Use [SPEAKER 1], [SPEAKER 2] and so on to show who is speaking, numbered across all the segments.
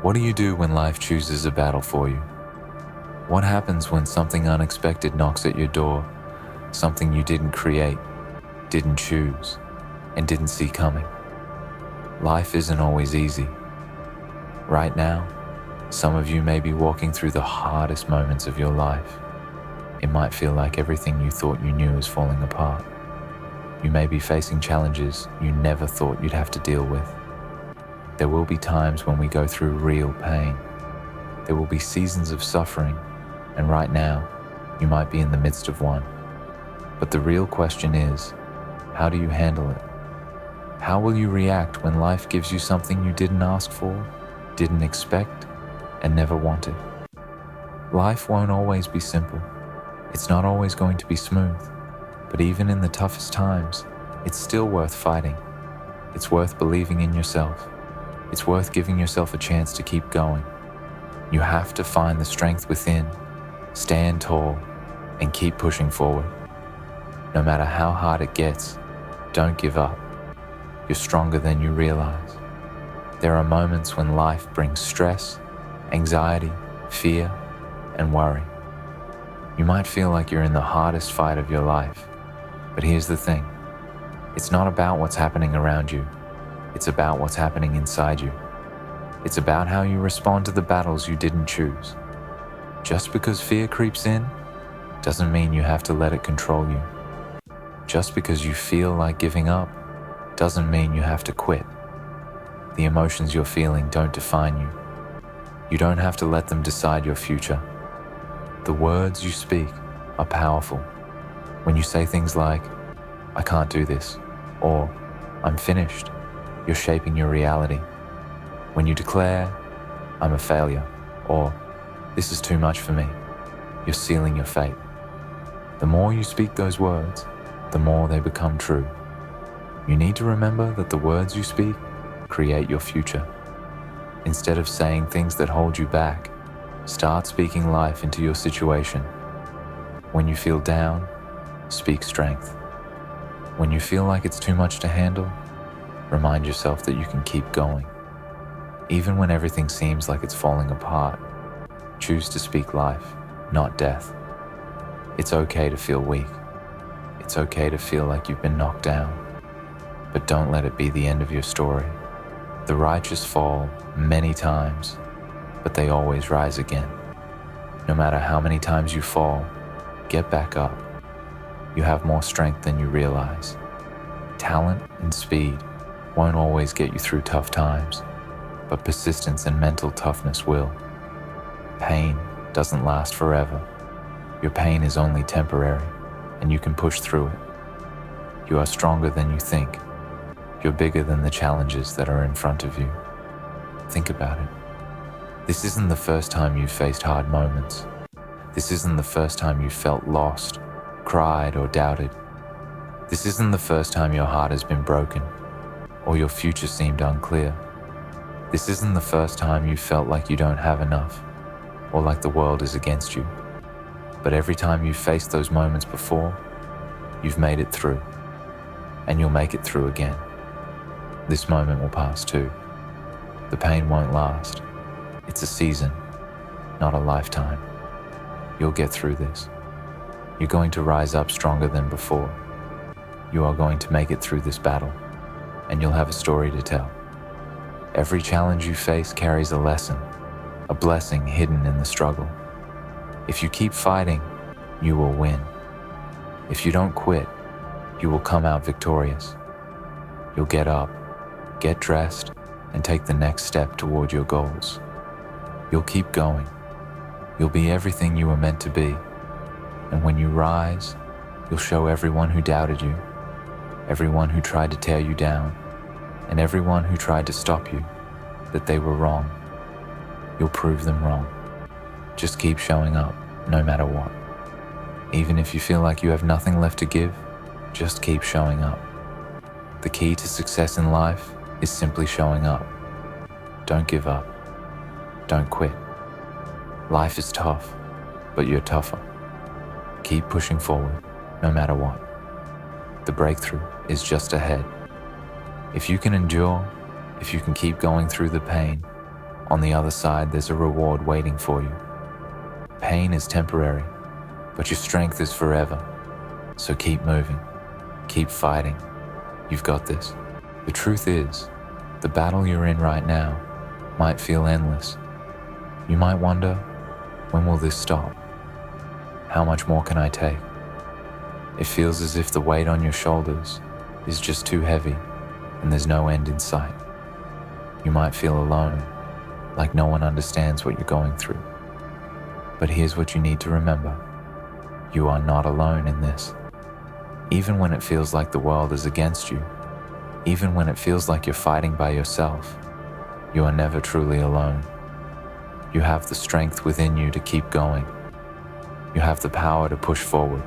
[SPEAKER 1] What do you do when life chooses a battle for you? What happens when something unexpected knocks at your door, something you didn't create, didn't choose, and didn't see coming? Life isn't always easy. Right now, some of you may be walking through the hardest moments of your life. It might feel like everything you thought you knew is falling apart. You may be facing challenges you never thought you'd have to deal with. There will be times when we go through real pain. There will be seasons of suffering, and right now, you might be in the midst of one. But the real question is, how do you handle it? How will you react when life gives you something you didn't ask for, didn't expect, and never wanted? Life won't always be simple. It's not always going to be smooth. But even in the toughest times, it's still worth fighting. It's worth believing in yourself. It's worth giving yourself a chance to keep going. You have to find the strength within, stand tall, and keep pushing forward. No matter how hard it gets, don't give up. You're stronger than you realize. There are moments when life brings stress, anxiety, fear, and worry. You might feel like you're in the hardest fight of your life. But here's the thing. It's not about what's happening around you. It's about what's happening inside you. It's about how you respond to the battles you didn't choose. Just because fear creeps in, doesn't mean you have to let it control you. Just because you feel like giving up, doesn't mean you have to quit. The emotions you're feeling don't define you. You don't have to let them decide your future. The words you speak are powerful. When you say things like, "I can't do this," or "I'm finished," you're shaping your reality. When you declare, "I'm a failure," or "This is too much for me," you're sealing your fate. The more you speak those words, the more they become true. You need to remember that the words you speak create your future. Instead of saying things that hold you back, start speaking life into your situation. When you feel down, speak strength. When you feel like it's too much to handle, remind yourself that you can keep going. Even when everything seems like it's falling apart, choose to speak life, not death. It's okay to feel weak. It's okay to feel like you've been knocked down. But don't let it be the end of your story. The righteous fall many times, but they always rise again. No matter how many times you fall, get back up. You have more strength than you realize. Talent and speed won't always get you through tough times, but persistence and mental toughness will. Pain doesn't last forever. Your pain is only temporary, and you can push through it. You are stronger than you think. You're bigger than the challenges that are in front of you. Think about it. This isn't the first time you've faced hard moments. This isn't the first time you felt lost, cried, or doubted. This isn't the first time your heart has been broken, or your future seemed unclear. This isn't the first time you felt like you don't have enough, or like the world is against you. But every time you've faced those moments before, you've made it through, and you'll make it through again. This moment will pass too. The pain won't last. It's a season, not a lifetime. You'll get through this. You're going to rise up stronger than before. You are going to make it through this battle, and you'll have a story to tell. Every challenge you face carries a lesson, a blessing hidden in the struggle. If you keep fighting, you will win. If you don't quit, you will come out victorious. You'll get up, get dressed, and take the next step toward your goals. You'll keep going. You'll be everything you were meant to be. And when you rise, you'll show everyone who doubted you, everyone who tried to tear you down, and everyone who tried to stop you, that they were wrong. You'll prove them wrong. Just keep showing up, no matter what. Even if you feel like you have nothing left to give, just keep showing up. The key to success in life is simply showing up. Don't give up. Don't quit. Life is tough, but you're tougher. Keep pushing forward, no matter what. The breakthrough is just ahead. If you can endure, if you can keep going through the pain, On the other side, there's a reward waiting for you. Pain is temporary, but your strength is forever. So keep moving, keep fighting. You've got this. The truth is, the battle you're in right now might feel endless. You might wonder, when will this stop? How much more can I take? It feels as if the weight on your shoulders is just too heavy and there's no end in sight. You might feel alone, like no one understands what you're going through. But here's what you need to remember. You are not alone in this. Even when it feels like the world is against you, even when it feels like you're fighting by yourself, you are never truly alone. You have the strength within you to keep going. You have the power to push forward,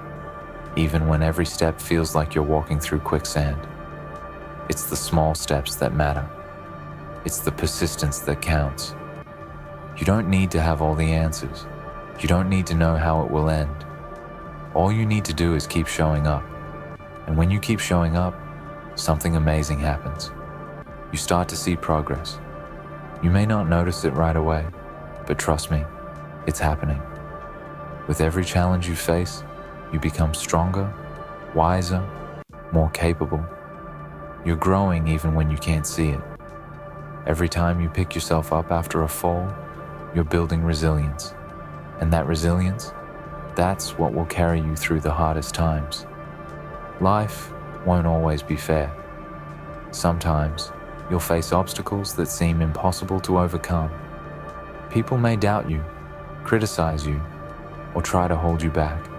[SPEAKER 1] even when every step feels like you're walking through quicksand. It's the small steps that matter. It's the persistence that counts. You don't need to have all the answers. You don't need to know how it will end. All you need to do is keep showing up. And when you keep showing up, something amazing happens. You start to see progress. You may not notice it right away, but trust me, it's happening. With every challenge you face, you become stronger, wiser, more capable. You're growing even when you can't see it. Every time you pick yourself up after a fall, you're building resilience. And that resilience, that's what will carry you through the hardest times. Life won't always be fair. Sometimes you'll face obstacles that seem impossible to overcome. People may doubt you, criticize you, or try to hold you back.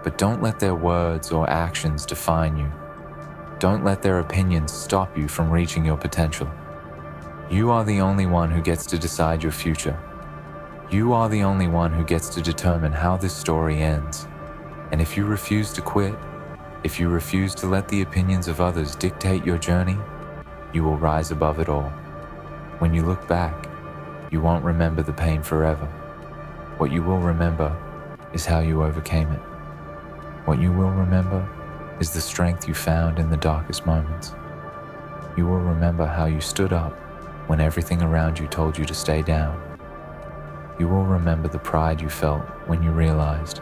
[SPEAKER 1] But don't let their words or actions define you. Don't let their opinions stop you from reaching your potential. You are the only one who gets to decide your future. You are the only one who gets to determine how this story ends. And if you refuse to quit, if you refuse to let the opinions of others dictate your journey, you will rise above it all. When you look back, you won't remember the pain forever. What you will remember is how you overcame it. What you will remember is the strength you found in the darkest moments. You will remember how you stood up when everything around you told you to stay down. You will remember the pride you felt when you realized,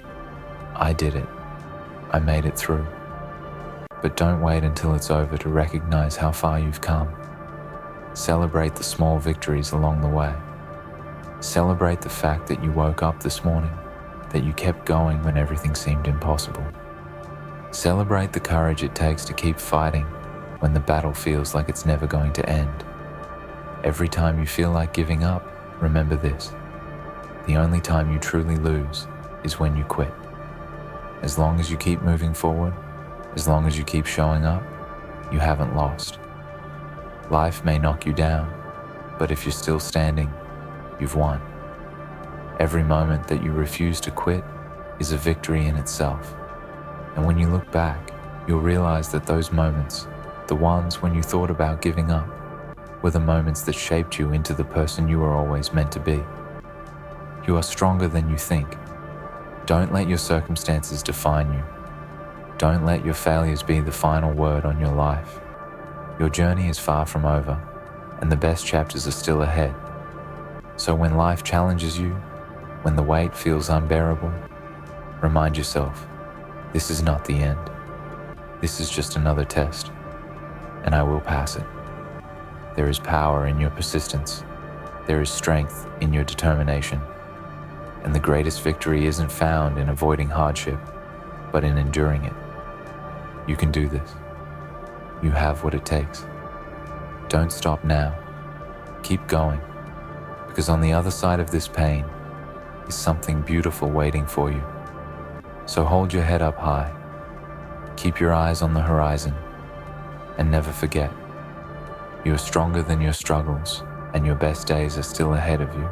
[SPEAKER 1] I did it. I made it through. But don't wait until it's over to recognize how far you've come. Celebrate the small victories along the way. Celebrate the fact that you woke up this morning, that you kept going when everything seemed impossible. Celebrate the courage it takes to keep fighting when the battle feels like it's never going to end. Every time you feel like giving up, remember this. The only time you truly lose is when you quit. As long as you keep moving forward, as long as you keep showing up, you haven't lost. Life may knock you down, but if you're still standing, you've won. Every moment that you refuse to quit is a victory in itself. And when you look back, you'll realize that those moments, the ones when you thought about giving up, were the moments that shaped you into the person you were always meant to be. You are stronger than you think. Don't let your circumstances define you. Don't let your failures be the final word on your life. Your journey is far from over, and the best chapters are still ahead. So when life challenges you, when the weight feels unbearable, remind yourself, this is not the end. This is just another test, and I will pass it. There is power in your persistence. There is strength in your determination. And the greatest victory isn't found in avoiding hardship, but in enduring it. You can do this. You have what it takes. Don't stop now. Keep going, because on the other side of this pain is something beautiful waiting for you. So hold your head up high. Keep your eyes on the horizon, and never forget, you are stronger than your struggles, and your best days are still ahead of you.